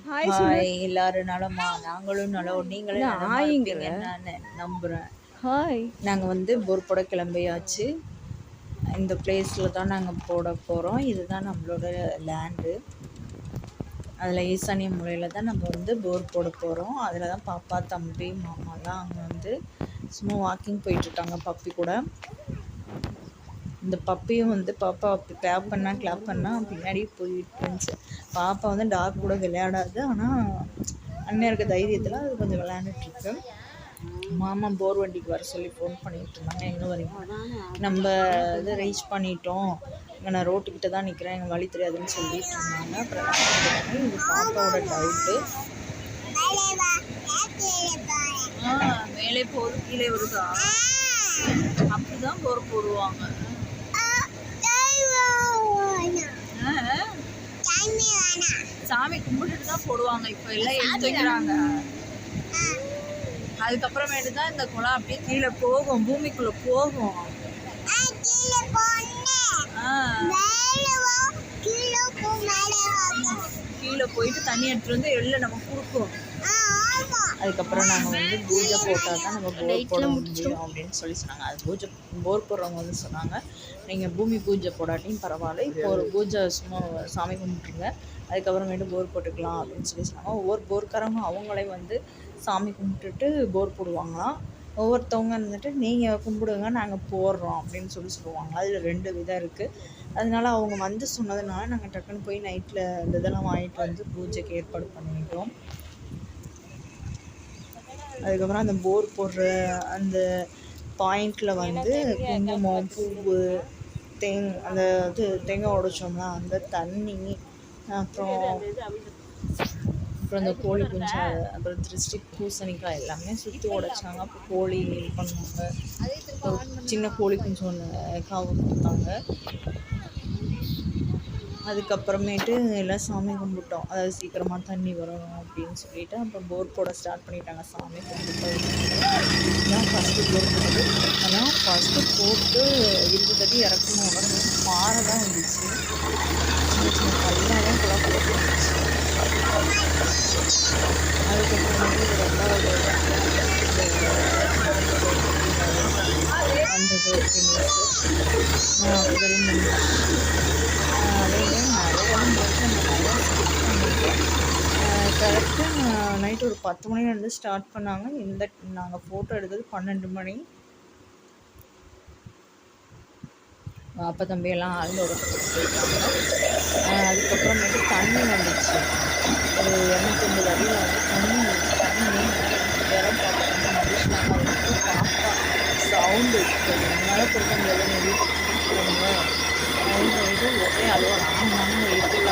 Hi சொல்லு. Hi, எல்லாரும் நலமா? நாங்களும் நலம். நீங்களும் என்ன நலமா ஹாய்ங்கிற? இருப்பீங்கன்னு நான் நம்புகிறேன். ஹாய். நாங்கள் வந்து போர் போட கிளம்பியாச்சு. இந்த பிளேஸில் தான் நாங்கள் போட போகிறோம். இதுதான் நம்மளோட லேண்டு. அதில் ஈசானிய மூலையில் தான் நம்ம வந்து போர் போட போகிறோம். அதில் தான் பாப்பா, தம்பி, மாமாலாம் அங்கே வந்து சும்மா வாக்கிங் போயிட்டுருக்காங்க பப்பி கூட. இந்த பப்பியும் வந்து பாப்பா கிளாப் பண்ணால் பின்னாடி போயிட்டு இருந்துச்சு. பாப்பா வந்து டாக் கூட விளையாடாது. ஆனால் அண்ணன் இருக்க தைரியத்தில் அது கொஞ்சம் விளையாண்டுட்டுருக்கு. மாமா போர் வண்டிக்கு வர சொல்லி ஃபோன் பண்ணிகிட்டு இருந்தாங்க. எங்கே வரீங்க? நம்ம இது ரீச் பண்ணிட்டோம், இங்கே நான் ரோட்டுக்கிட்ட தான் நிற்கிறேன், எங்கள் வழி தெரியாதுன்னு சொல்லிட்டு இருந்தாங்க. அப்புறம் இது பாப்பாவோட டவுட்டு. மேலே போகுது, கீழே வருதா? அப்படிதான் போர் போடுவாங்க. சாமி கும்பிட்டுட்டு தான் போடுவாங்க. இப்போ எல்லாம் எடுத்து வைக்கிறாங்க. அதுக்கப்புறமேட்டு தான் இந்த குளம் அப்படியே கீழே போகும், பூமிக்குள்ள போகும். கீழே போயிட்டு தண்ணி எடுத்துட்டு வந்து எள்ள நம்ம கொடுக்கும். அதுக்கப்புறம் நாங்கள் வந்து பூஜை போட்டால் தான் நம்ம போர் போட முடியும் அப்படின்னு சொல்லி சொன்னாங்க. அது பூஜை போர் போடுறவங்க வந்து சொன்னாங்க, நீங்கள் பூமி பூஜை போடாட்டியும் பரவாயில்ல, இப்போ ஒரு பூஜை சும்மா சாமி கும்பிட்டுருங்க, அதுக்கப்புறமேட்டு போர் போட்டுக்கலாம் அப்படின்னு சொல்லி சொன்னாங்க. ஒவ்வொரு போர்க்காரங்க அவங்களே வந்து சாமி கும்பிட்டுட்டு போர் போடுவாங்களாம். ஒவ்வொருத்தவங்க இருந்துட்டு நீங்கள் கும்பிடுங்க, நாங்கள் போடுறோம் அப்படின்னு சொல்லுவாங்க. அதில் 2 விதம் இருக்குது. அதனால அவங்க வந்து சொன்னதுனால நாங்கள் டக்குன்னு போய் நைட்டில் இந்த இதெல்லாம் வாங்கிட்டு வந்து பூஜைக்கு ஏற்பாடு பண்ணிட்டோம். அதுக்கப்புறம் அந்த போர் போடுற அந்த பாயிண்டில் வந்து குங்குமம், பூவு, அந்த இது தேங்காய் உடைச்சோம்னா அந்த தண்ணி, அப்புறம் இந்த கோழி குஞ்சு, அப்புறம் திருஷ்டி பூசணிக்காய் எல்லாமே சுற்றி உடைச்சாங்க. அப்போ கோழி இது பண்ணுவாங்க. சின்ன கோழி குஞ்சு ஒன்று காவு கொடுத்தாங்க. அதுக்கப்புறமேட்டு எல்லாம் சாமி கும்பிட்டோம். அதாவது சீக்கிரமாக தண்ணி வரணும் அப்படின்னு சொல்லிட்டு அப்புறம் போர் போட ஸ்டார்ட் பண்ணிட்டாங்க. சாமி கும்பிட்டு தான் ஃபஸ்ட்டு போர் போட்டது. ஆனால் ஃபஸ்ட்டு போட்டு 20 அடி இறக்கணும் உடனே பாறை தான் வந்துச்சு. சின்ன சின்ன கல்லாக தான் குழா போட்டு வந்துச்சு. அதுக்கப்புறமேட்டு 2வது அந்த கரெக்டாக நைட்டு ஒரு 10 மணிலேருந்து ஸ்டார்ட் பண்ணாங்க. நாங்கள் ஃபோட்டோ எடுத்தது 12 மணி. அப்போ தம்பியெல்லாம் ஆழ்ந்த உறக்கத்துக்கு போயிட்டாங்க. அதுக்கப்புறமேட்டு தண்ணி வந்துச்சு. ஒரு 250 அடியில் வந்து தண்ணி வந்துச்சு. தண்ணி இடம் பார்த்து மனுஷனாக வந்துட்டு பாப்பா சவுண்டு என்னால் கொடுக்க முடியாது, எங்கள் வீட்டுக்கு போடுங்க அப்படின்னு சொல்லிட்டு ஒரே அழுவ. நாங்கள் வீட்டுக்குள்ள